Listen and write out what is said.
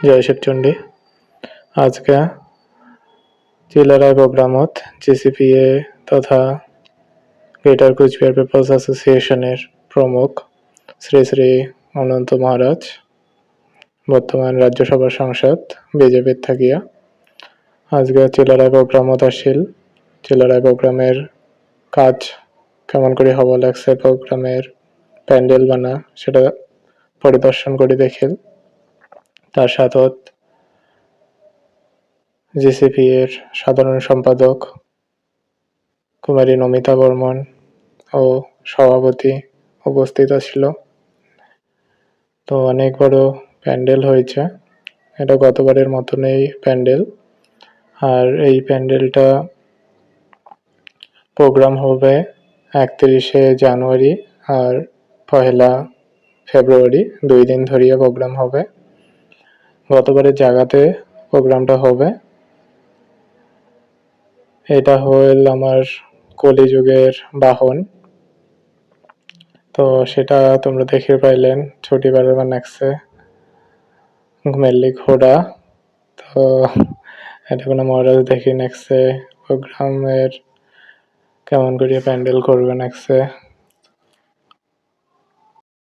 জয় শিবচণ্ডী। আজকে চিলারায় প্রোগ্রামত জিসিপিএ তথা greater Cooch Behar people's অ্যাসোসিয়েশনের প্রমুখ শ্রী শ্রী অনন্ত মহারাজ, বর্তমান রাজ্যসভার সাংসদ বিজেপির থাকিয়া, আজকে চিলারায় প্রোগ্রামত আসিল। চিলারায় প্রোগ্রামের কাজ কেমন করে হওয়া লাগছে, প্রোগ্রামের প্যান্ডেল বানা সেটা পরিদর্শন করে দেখিল। তার সাথে জিসিপি এর সাধারণ সম্পাদক কুমারী নমিতা বর্মন ও সভাপতি উপস্থিত ছিল। তো অনেক বড় প্যান্ডেল হয়েছে, এটা গতবারের মতনই প্যান্ডেল। আর এই প্যান্ডেলটা প্রোগ্রাম হবে 31শে জানুয়ারি আর 1 ফেব্রুয়ারি, 2 দিন ধরিয়া প্রোগ্রাম হবে। গতবারের জায়গাতে প্রোগ্রামটা হবে। এটা হল আমার কলিযুগের বাহন, তো সেটা তোমরা দেখে পাইলেন। ছোটি বারে বানাচ্ছে ঘুমেলি ঘোড়া, তো এটা কোনো মহারাজ দেখে নেকছে প্রোগ্রামের কেমন করে প্যান্ডেল করবে নেকছে।